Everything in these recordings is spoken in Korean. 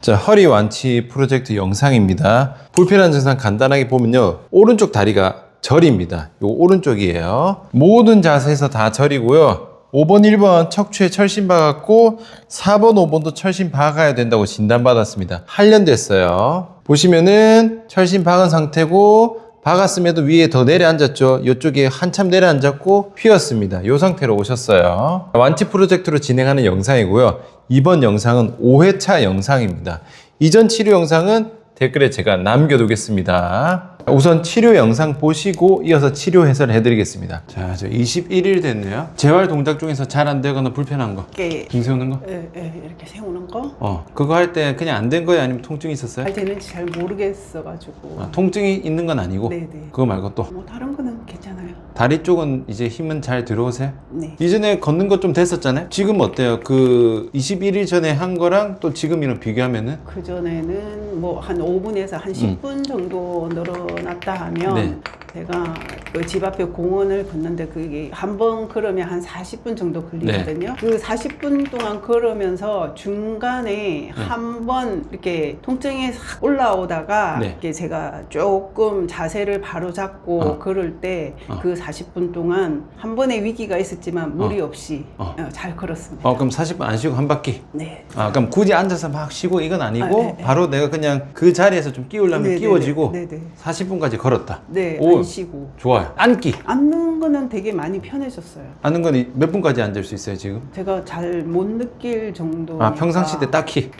자, 허리 완치 프로젝트 영상입니다. 불편한 증상 간단하게 보면요, 오른쪽 다리가 절입니다. 요 오른쪽이에요. 모든 자세에서 다 절이고요. 5번, 1번 척추에 철심 박았고 4번, 5번도 철심 박아야 된다고 진단받았습니다. 한련됐어요. 보시면은 철심 박은 상태고 박았음에도 위에 더 내려앉았죠. 이쪽에 한참 내려앉았고 휘었습니다. 이 상태로 오셨어요. 완치 프로젝트로 진행하는 영상이고요. 이번 영상은 5회차 영상입니다. 이전 치료 영상은 댓글에 제가 남겨두겠습니다. 우선 치료 영상 보시고 이어서 치료 해설을 해드리겠습니다. 자, 저 21일 됐네요. 재활 동작 중에서 잘 안 되거나 불편한 거. 이렇게 등 세우는 거? 이렇게 세우는 거? 그거 할 때 그냥 안 된 거예요? 아니면 통증이 있었어요? 잘 되는지 잘 모르겠어가지고. 통증이 있는 건 아니고? 네네. 그거 말고 또? 뭐 다른 거는 괜찮아요. 다리 쪽은 이제 힘은 잘 들어오세요? 네. 이전에 걷는 거 좀 됐었잖아요? 지금 어때요? 그 21일 전에 한 거랑 또 지금이랑 비교하면은? 그 전에는 뭐 한 5분에서 한 10분 정도 늘어났다 하면 네. 제가 그 집 앞에 공원을 걷는데 그게 한 번 걸으면 한 40분 정도 걸리거든요. 그 40분 동안 걸으면서 중간에 한 번 이렇게 통증이 싹 올라오다가 네. 이렇게 제가 조금 자세를 바로 잡고 걸을 때 그 40분 동안 한 번의 위기가 있었지만 무리 없이 잘 걸었습니다. 그럼 40분 안 쉬고 한 바퀴? 네. 그럼 굳이 앉아서 막 쉬고 이건 아니고 네. 바로 내가 그냥 그 자리에서 좀 끼우려면 네네네. 끼워지고 네네. 40분까지 걸었다. 네, 오, 안 쉬고. 좋아요. 앉기. 앉는 거는 되게 많이 편해졌어요. 앉는 건 몇 분까지 앉을 수 있어요 지금? 제가 잘 못 느낄 정도. 평상시 때 딱히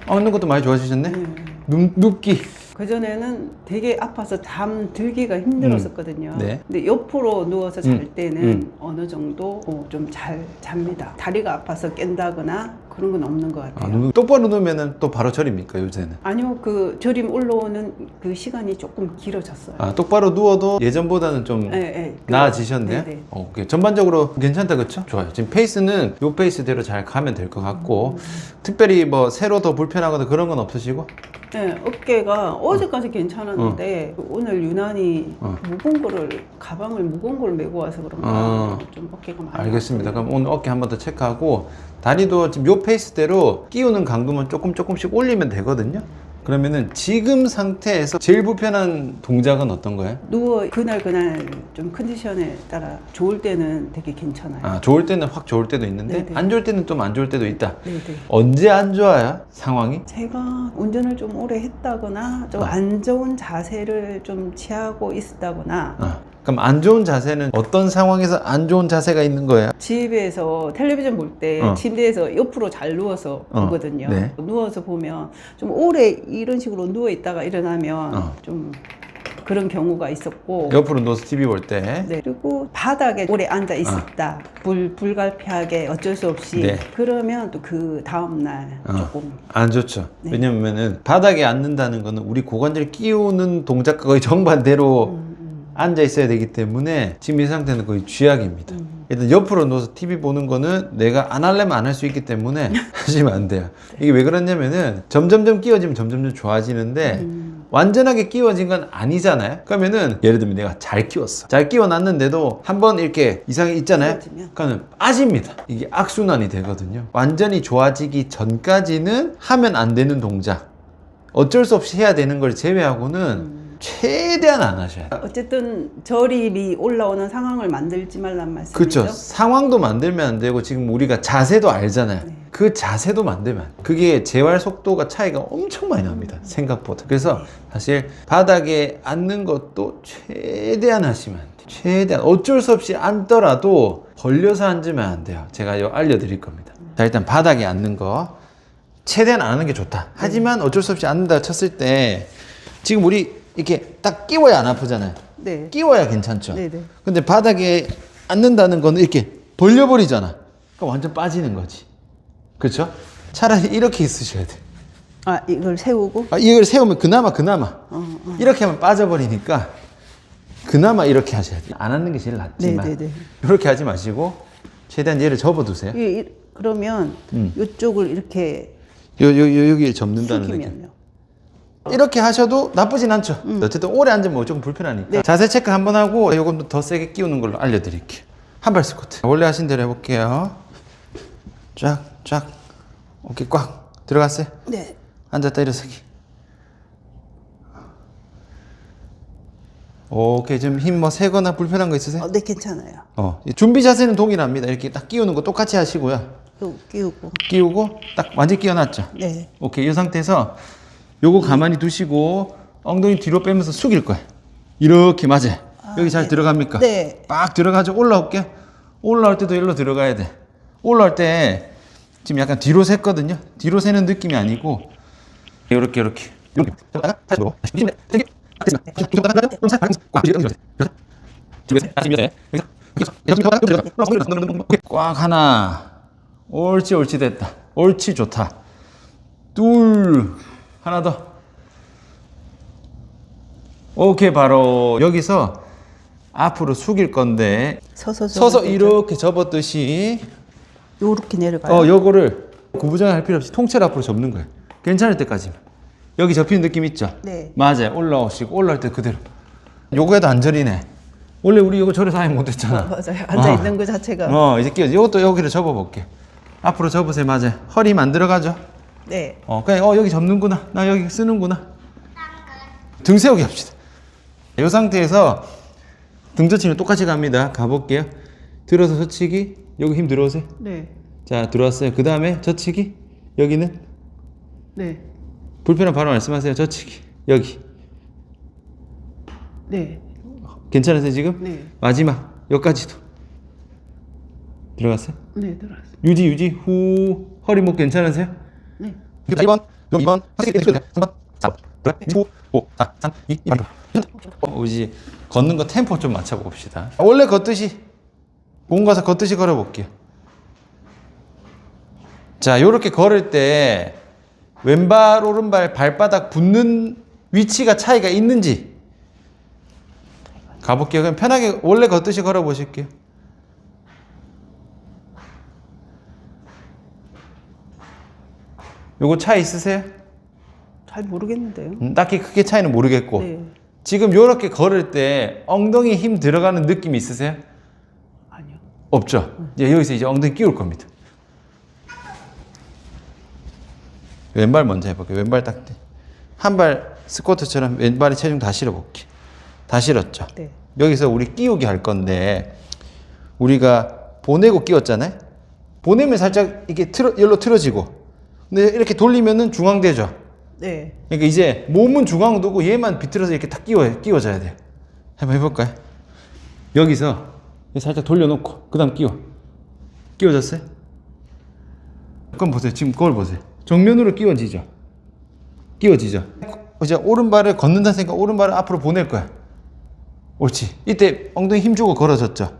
앉는 것도 많이 좋아지셨네? 네. 눕기. 그전에는 되게 아파서 잠 들기가 힘들었었거든요. 네. 근데 옆으로 누워서 잘 때는 어느 정도 좀 잘 잡니다. 다리가 아파서 깬다거나 그런 건 없는 것 같아요. 똑바로 누우면은 또 바로 절입니까 요새는? 아니요, 그 저림 올라오는 그 시간이 조금 길어졌어요. 똑바로 누워도 예전보다는 좀 네, 나아지셨네요? 네네. 오케이. 전반적으로 괜찮다, 그쵸? 좋아요. 지금 페이스는 요 페이스대로 잘 가면 될 것 같고, 특별히 뭐 새로 더 불편하거나 그런 건 없으시고? 네, 어깨가 어제까지 괜찮았는데 오늘 유난히 무거운 거를 가방을 무거운 걸 메고 와서 그런가 좀 어깨가 많이 알겠습니다. 아프네요. 그럼 오늘 어깨 한 번 더 체크하고, 다리도 지금 요 페이스대로 끼우는 강도만 조금씩 올리면 되거든요. 그러면은 지금 상태에서 제일 불편한 동작은 어떤 거예요? 누워 그날 좀 컨디션에 따라 좋을 때는 되게 괜찮아요. 좋을 때는 확 좋을 때도 있는데 네네. 안 좋을 때는 좀 안 좋을 때도 있다. 네네. 언제 안 좋아요? 상황이? 제가 운전을 좀 오래 했다거나 좀 안 좋은 자세를 좀 취하고 있었다거나 그럼 안 좋은 자세는 어떤 상황에서 안 좋은 자세가 있는 거예요? 집에서 텔레비전 볼 때 침대에서 옆으로 잘 누워서 보거든요. 네. 누워서 보면 좀 오래 이런 식으로 누워 있다가 일어나면 좀 그런 경우가 있었고 옆으로 누워서 TV 볼 때. 네. 그리고 바닥에 오래 앉아 있었다. 불가피하게 어쩔 수 없이 네. 그러면 또 그 다음날 조금 안 좋죠. 네. 왜냐면은 바닥에 앉는다는 거는 우리 고관절 끼우는 동작과 거의 정반대로 앉아 있어야 되기 때문에 지금 이 상태는 거의 쥐약입니다. 일단 옆으로 누워서 TV 보는 거는 내가 안 하려면 안 할 수 있기 때문에 하시면 안 돼요. 이게 왜 그러냐면은 점점점 끼워지면 점점점 좋아지는데 완전하게 끼워진 건 아니잖아요. 그러면은 예를 들면 내가 잘 끼웠어. 잘 끼워놨는데도 한번 이렇게 이상이 있잖아요. 그러면 빠집니다. 이게 악순환이 되거든요. 완전히 좋아지기 전까지는 하면 안 되는 동작, 어쩔 수 없이 해야 되는 걸 제외하고는 최대한 안 하셔야 돼요. 어쨌든 저림이 올라오는 상황을 만들지 말란 말씀이죠. 그렇죠. 상황도 만들면 안 되고 지금 우리가 자세도 알잖아요. 네. 그 자세도 만들면 안 돼요. 그게 재활 속도가 차이가 엄청 많이 납니다. 생각보다. 그래서 사실 바닥에 앉는 것도 최대한 하시면 안 돼요. 최대한 어쩔 수 없이 앉더라도 벌려서 앉으면 안 돼요. 제가 이거 알려드릴 겁니다. 자, 일단 바닥에 앉는 거 최대한 안 하는 게 좋다. 하지만 어쩔 수 없이 앉는다 쳤을 때 지금 우리 이렇게 딱 끼워야 안 아프잖아요. 네. 끼워야 괜찮죠. 네네. 근데 바닥에 앉는다는 거는 이렇게 벌려버리잖아. 그럼 완전 빠지는 거지. 그렇죠? 차라리 이렇게 있으셔야 돼. 이걸 세우고 이걸 세우면 그나마 이렇게 하면 빠져버리니까 그나마 이렇게 하셔야 돼요. 안 하는 게 제일 낫지만 네네네. 이렇게 하지 마시고 최대한 얘를 접어두세요. 그러면 이쪽을 이렇게 여기에 접는다는 느낌. 숙이면요. 이렇게 하셔도 나쁘진 않죠. 어쨌든 오래 앉으면 조금 불편하니까. 네. 자세 체크 한번 하고 요금 더 세게 끼우는 걸로 알려드릴게요. 한발 스쿼트. 원래 하신 대로 해볼게요. 쫙. 어깨 꽉 들어갔어요? 네. 앉았다 일어서기. 오케이. 좀 힘 뭐 세거나 불편한 거 있으세요? 네, 괜찮아요. 이 준비 자세는 동일합니다. 이렇게 딱 끼우는 거 똑같이 하시고요. 요 끼우고. 끼우고 딱 완전히 끼워놨죠. 네. 오케이. 이 상태에서 요거 가만히 두시고 엉덩이 뒤로 빼면서 숙일 거예요. 이렇게 맞아요. 여기 잘 네. 들어갑니까? 네. 빡 들어가죠. 올라올게요. 올라올 때도 일로 들어가야 돼. 올라올 때 지금 약간 뒤로 샜거든요. 뒤로 새는 느낌이 아니고 이렇게 이렇게 꽉 하나. 옳지 옳지 됐다. 옳지 좋다. 둘 하나 더. 오케이. 바로 여기서 앞으로 숙일 건데 서서 이렇게 접었듯이 요렇게 내려가요. 요거를 구부정할 필요 없이 통째로 앞으로 접는 거예요. 괜찮을 때까지만. 여기 접히는 느낌 있죠? 네. 맞아요. 올라오시고 올라올 때 그대로. 요거에도 안 저리네. 원래 우리 이거 저래서 아예 못했잖아. 맞아요. 앉아 있는 거 자체가. 이제 끼워. 이것도 여기를 접어볼게. 앞으로 접으세요. 맞아요. 허리 힘 안 들어가죠? 네. 그냥 여기 접는구나. 나 여기 쓰는구나. 등 세우기 합시다. 이 상태에서 등 젖히는 똑같이 갑니다. 가볼게요. 들어서 젖히기. 여기 힘 들어오세요. 네. 자, 들어왔어요. 그 다음에 젖히기. 여기는 네. 불편한 바로 말씀하세요. 젖히기. 여기. 네. 괜찮으세요 지금? 네. 마지막. 여기까지도. 들어갔어요? 네, 들어왔어요. 유지. 후. 허리 목 괜찮으세요? 네. 1번, 2번, 3번, 4번, 5, 5, 4, 3, 2, 1번. 이제 걷는 거 템포 좀 맞춰봅시다. 원래 걷듯이 공 가서 걷듯이 걸어볼게요. 자, 요렇게 걸을 때 왼발, 오른발 발바닥 붙는 위치가 차이가 있는지 가볼게요. 그냥 편하게 원래 걷듯이 걸어보실게요. 요거 차이 있으세요? 잘 모르겠는데요. 딱히 크게 차이는 모르겠고. 네. 지금 요렇게 걸을 때 엉덩이 힘 들어가는 느낌 있으세요? 아니요. 없죠? 여기서 이제 엉덩이 끼울 겁니다. 왼발 먼저 해볼게요. 왼발 딱. 한 발 스쿼트처럼 왼발에 체중 다 실어볼게요. 다 실었죠? 네. 여기서 우리 끼우기 할 건데, 우리가 보내고 끼웠잖아요? 보내면 살짝 이렇게 열로 틀어지고, 근데 이렇게 돌리면은 중앙되죠? 네. 그러니까 이제 몸은 중앙 두고 얘만 비틀어서 이렇게 탁 끼워줘야 돼요. 한번 해볼까요? 여기서 살짝 돌려놓고 그 다음 끼워졌어요? 그럼 보세요. 지금 그걸 보세요. 정면으로 끼워지죠? 이제 오른발을 걷는다는 생각, 오른발을 앞으로 보낼 거야. 옳지. 이때 엉덩이 힘 주고 걸어졌죠?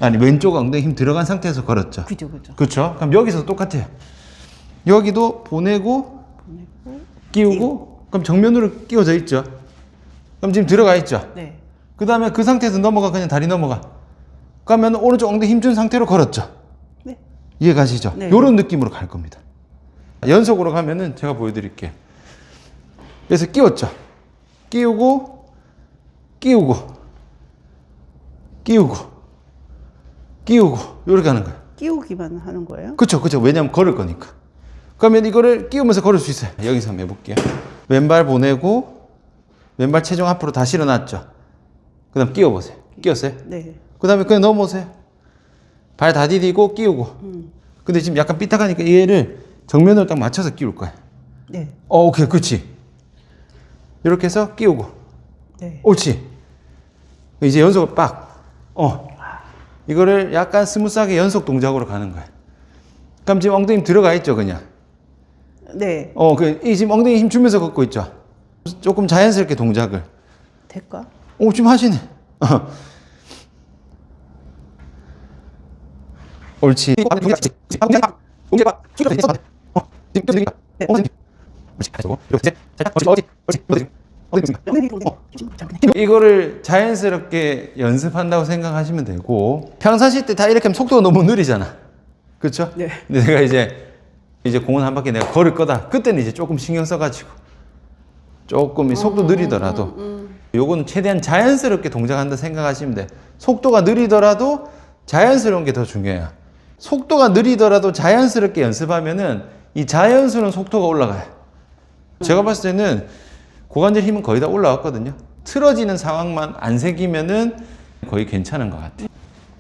아니, 왼쪽 엉덩이 힘 들어간 상태에서 걸었죠? 그죠. 그렇죠? 그럼 여기서 똑같아요. 여기도 보내고 끼우고, 그럼 정면으로 끼워져 있죠? 그럼 지금 들어가 있죠? 네. 그 다음에 그 상태에서 넘어가. 그냥 다리 넘어가. 그러면 오른쪽 엉덩이 힘준 상태로 걸었죠? 네. 이해 가시죠? 네. 요런 느낌으로 갈 겁니다. 연속으로 가면은 제가 보여드릴게요. 그래서 끼웠죠? 끼우고 요렇게 하는 거예요. 끼우기만 하는 거예요? 그쵸. 왜냐면 걸을 거니까. 그러면 이거를 끼우면서 걸을 수 있어요. 여기서 한번 해볼게요. 왼발 보내고, 왼발 체중 앞으로 다 실어놨죠? 그 다음 끼워보세요. 끼웠어요? 네. 그 다음에 그냥 넘어오세요. 발 다 디디고 끼우고. 근데 지금 약간 삐딱하니까 얘를 정면으로 딱 맞춰서 끼울 거야. 네. 오케이. 그렇지. 이렇게 해서 끼우고. 네. 옳지. 이제 연속을 빡. 이거를 약간 스무스하게 연속 동작으로 가는 거야. 그럼 지금 엉덩이 힘 들어가 있죠, 그냥. 네. 이 지금 엉덩이 힘 주면서 걷고 있죠. 조금 자연스럽게 동작을. 될까? 지금 하시네. 옳지. 이거를 자연스럽게 연습한다고 생각하시면 되고, 평상시 때 다 이렇게 하면 속도가 너무 느리잖아. 그렇죠? 네. 근데 내가 이제 공원 한 바퀴 내가 걸을 거다. 그때는 이제 조금 신경 써가지고 조금 이 속도 느리더라도 요거는 최대한 자연스럽게 동작한다 생각하시면 돼. 속도가 느리더라도 자연스러운 게 더 중요해요. 속도가 느리더라도 자연스럽게 연습하면은 이 자연스러운 속도가 올라가요. 제가 봤을 때는 고관절 힘은 거의 다 올라왔거든요. 틀어지는 상황만 안 생기면은 거의 괜찮은 것 같아요.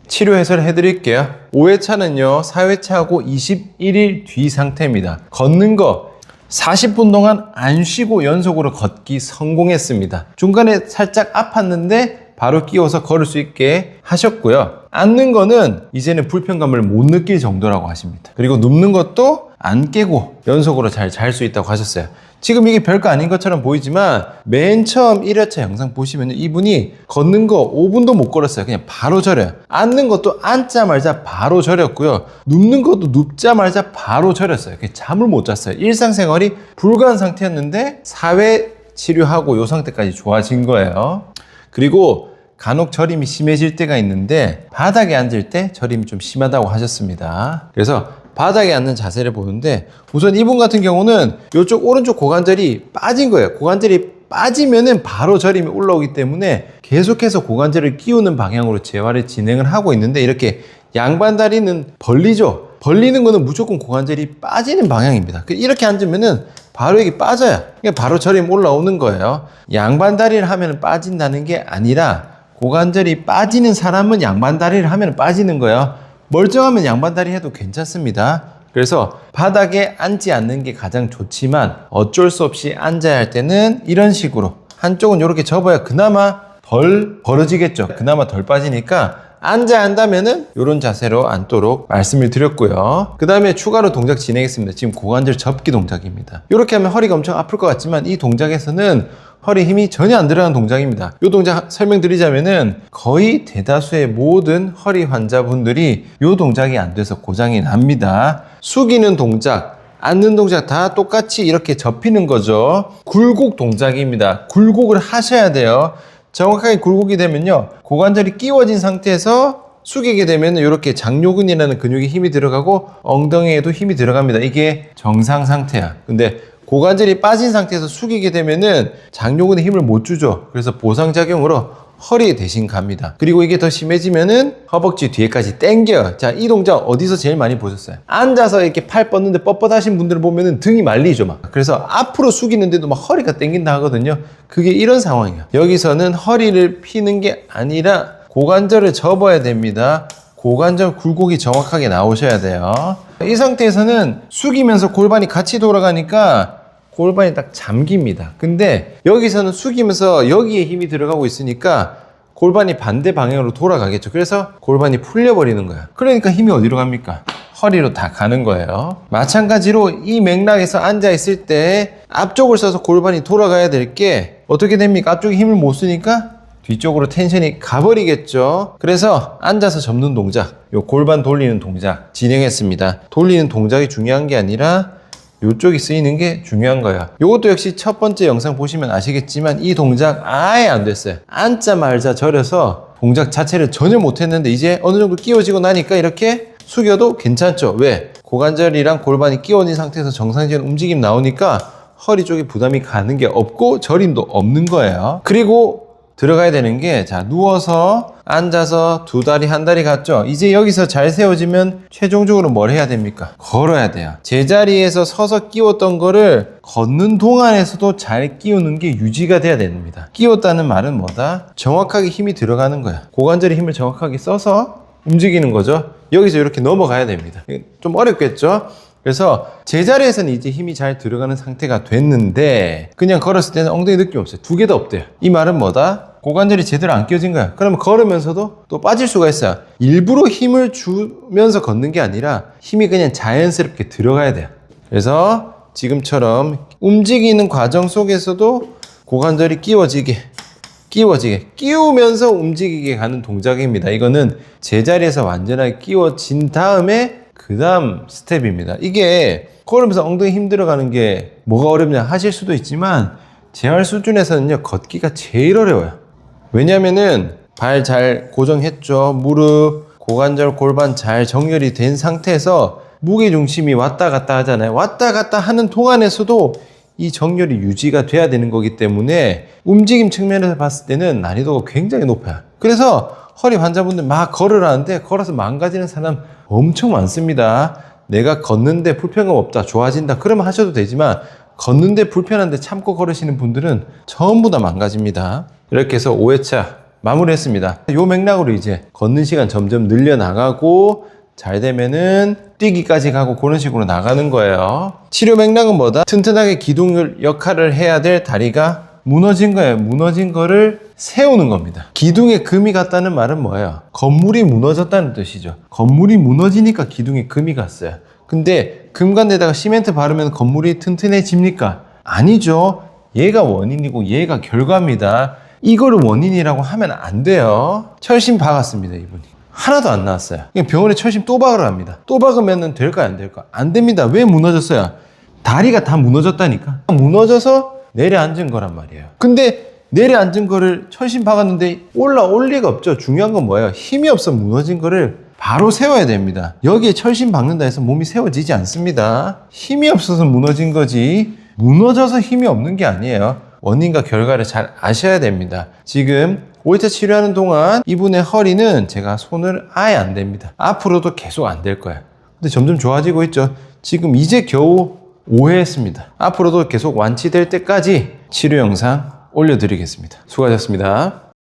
치료 해설을 해드릴게요. 5회차는요 4회차하고 21일 뒤 상태입니다. 걷는 거 40분 동안 안 쉬고 연속으로 걷기 성공했습니다. 중간에 살짝 아팠는데 바로 끼워서 걸을 수 있게 하셨고요. 앉는 거는 이제는 불편감을 못 느낄 정도라고 하십니다. 그리고 눕는 것도 안 깨고 연속으로 잘 잘 수 있다고 하셨어요. 지금 이게 별거 아닌 것처럼 보이지만 맨 처음 1회차 영상 보시면 이분이 걷는 거 5분도 못 걸었어요. 그냥 바로 절여요. 앉는 것도 앉자마자 바로 절였고요. 눕는 것도 눕자마자 바로 절였어요. 잠을 못 잤어요. 일상생활이 불가한 상태였는데 4회 치료하고 이 상태까지 좋아진 거예요. 그리고 간혹 저림이 심해질 때가 있는데 바닥에 앉을 때 저림이 좀 심하다고 하셨습니다. 그래서 바닥에 앉는 자세를 보는데 우선 이분 같은 경우는 이쪽 오른쪽 고관절이 빠진 거예요. 고관절이 빠지면은 바로 저림이 올라오기 때문에 계속해서 고관절을 끼우는 방향으로 재활을 진행을 하고 있는데 이렇게 양반 다리는 벌리죠. 벌리는 거는 무조건 고관절이 빠지는 방향입니다. 이렇게 앉으면은 바로 여기 빠져요. 바로 저림 올라오는 거예요. 양반 다리를 하면 빠진다는 게 아니라 고관절이 빠지는 사람은 양반 다리를 하면 빠지는 거예요. 멀쩡하면 양반다리 해도 괜찮습니다. 그래서 바닥에 앉지 않는 게 가장 좋지만 어쩔 수 없이 앉아야 할 때는 이런 식으로 한쪽은 이렇게 접어야 그나마 덜 벌어지겠죠. 그나마 덜 빠지니까 앉아야 한다면은 이런 자세로 앉도록 말씀을 드렸고요. 그 다음에 추가로 동작 진행했습니다. 지금 고관절 접기 동작입니다. 이렇게 하면 허리가 엄청 아플 것 같지만 이 동작에서는 허리 힘이 전혀 안 들어가는 동작입니다. 이 동작 설명드리자면은 거의 대다수의 모든 허리 환자분들이 이 동작이 안 돼서 고장이 납니다. 숙이는 동작, 앉는 동작 다 똑같이 이렇게 접히는 거죠. 굴곡 동작입니다. 굴곡을 하셔야 돼요. 정확하게 굴곡이 되면요 고관절이 끼워진 상태에서 숙이게 되면 이렇게 장요근이라는 근육에 힘이 들어가고 엉덩이에도 힘이 들어갑니다. 이게 정상 상태야. 근데 고관절이 빠진 상태에서 숙이게 되면은 장요근에 힘을 못 주죠. 그래서 보상작용으로 허리에 대신 갑니다. 그리고 이게 더 심해지면은 허벅지 뒤에까지 당겨요. 자, 이 동작 어디서 제일 많이 보셨어요? 앉아서 이렇게 팔 뻗는데 뻣뻣하신 분들을 보면은 등이 말리죠 막. 그래서 앞으로 숙이는데도 막 허리가 당긴다 하거든요. 그게 이런 상황이에요. 여기서는 허리를 피는 게 아니라 고관절을 접어야 됩니다. 고관절 굴곡이 정확하게 나오셔야 돼요. 이 상태에서는 숙이면서 골반이 같이 돌아가니까 골반이 딱 잠깁니다. 근데 여기서는 숙이면서 여기에 힘이 들어가고 있으니까 골반이 반대 방향으로 돌아가겠죠. 그래서 골반이 풀려버리는 거야. 그러니까 힘이 어디로 갑니까? 허리로 다 가는 거예요. 마찬가지로 이 맥락에서 앉아있을 때 앞쪽을 써서 골반이 돌아가야 될 게 어떻게 됩니까? 앞쪽에 힘을 못 쓰니까 뒤쪽으로 텐션이 가버리겠죠. 그래서 앉아서 접는 동작, 요 골반 돌리는 동작 진행했습니다. 돌리는 동작이 중요한 게 아니라 요쪽이 쓰이는 게 중요한 거예요. 요것도 역시 첫 번째 영상 보시면 아시겠지만 이 동작 아예 안 됐어요. 앉자마자 절여서 동작 자체를 전혀 못했는데 이제 어느 정도 끼워지고 나니까 이렇게 숙여도 괜찮죠. 왜? 고관절이랑 골반이 끼워진 상태에서 정상적인 움직임 나오니까 허리 쪽에 부담이 가는 게 없고 저림도 없는 거예요. 그리고 들어가야 되는 게, 자, 누워서 앉아서 두 다리 한 다리 갔죠. 이제 여기서 잘 세워지면 최종적으로 뭘 해야 됩니까? 걸어야 돼요. 제자리에서 서서 끼웠던 거를 걷는 동안에서도 잘 끼우는 게 유지가 돼야 됩니다. 끼웠다는 말은 뭐다? 정확하게 힘이 들어가는 거야. 고관절의 힘을 정확하게 써서 움직이는 거죠. 여기서 이렇게 넘어가야 됩니다. 좀 어렵겠죠? 그래서 제자리에서는 이제 힘이 잘 들어가는 상태가 됐는데 그냥 걸었을 때는 엉덩이 느낌 없어요. 두 개 다 없대요. 이 말은 뭐다? 고관절이 제대로 안 끼워진 거야. 그러면 걸으면서도 또 빠질 수가 있어요. 일부러 힘을 주면서 걷는 게 아니라 힘이 그냥 자연스럽게 들어가야 돼요. 그래서 지금처럼 움직이는 과정 속에서도 고관절이 끼워지게 끼우면서 움직이게 가는 동작입니다. 이거는 제자리에서 완전하게 끼워진 다음에 그 다음 스텝입니다. 이게 걸으면서 엉덩이 힘 들어가는 게 뭐가 어렵냐 하실 수도 있지만 재활 수준에서는요 걷기가 제일 어려워요. 왜냐면은 발 잘 고정했죠. 무릎, 고관절, 골반 잘 정렬이 된 상태에서 무게중심이 왔다 갔다 하잖아요. 왔다 갔다 하는 동안에서도 이 정렬이 유지가 돼야 되는 거기 때문에 움직임 측면에서 봤을 때는 난이도가 굉장히 높아요. 그래서 허리 환자분들 막 걸으라는데 걸어서 망가지는 사람 엄청 많습니다. 내가 걷는데 불편감 없다, 좋아진다, 그러면 하셔도 되지만 걷는데 불편한데 참고 걸으시는 분들은 전부 다 망가집니다. 이렇게 해서 5회차 마무리했습니다. 요 맥락으로 이제 걷는 시간 점점 늘려나가고 잘 되면은 뛰기까지 가고 그런 식으로 나가는 거예요. 치료 맥락은 뭐다? 튼튼하게 기둥 역할을 해야 될 다리가 무너진 거예요. 무너진 거를 세우는 겁니다. 기둥에 금이 갔다는 말은 뭐예요? 건물이 무너졌다는 뜻이죠. 건물이 무너지니까 기둥에 금이 갔어요. 근데 금간데다가 시멘트 바르면 건물이 튼튼해집니까? 아니죠. 얘가 원인이고 얘가 결과입니다. 이거를 원인이라고 하면 안 돼요. 철심 박았습니다, 이분이. 하나도 안 나왔어요. 그냥 병원에 철심 또 박으러 갑니다. 또 박으면 될까 안 될까? 안 됩니다. 왜 무너졌어요? 다리가 다 무너졌다니까. 무너져서 내려앉은 거란 말이에요. 근데 내려앉은 거를 철심 박았는데 올라올 리가 없죠. 중요한 건 뭐예요? 힘이 없어 무너진 거를 바로 세워야 됩니다. 여기에 철심 박는다 해서 몸이 세워지지 않습니다. 힘이 없어서 무너진 거지 무너져서 힘이 없는 게 아니에요. 원인과 결과를 잘 아셔야 됩니다. 지금 5회차 치료하는 동안 이분의 허리는 제가 손을 아예 안 댑니다. 앞으로도 계속 안 될 거예요. 근데 점점 좋아지고 있죠. 지금 이제 겨우 5회 했습니다. 앞으로도 계속 완치될 때까지 치료 영상 올려드리겠습니다. 수고하셨습니다.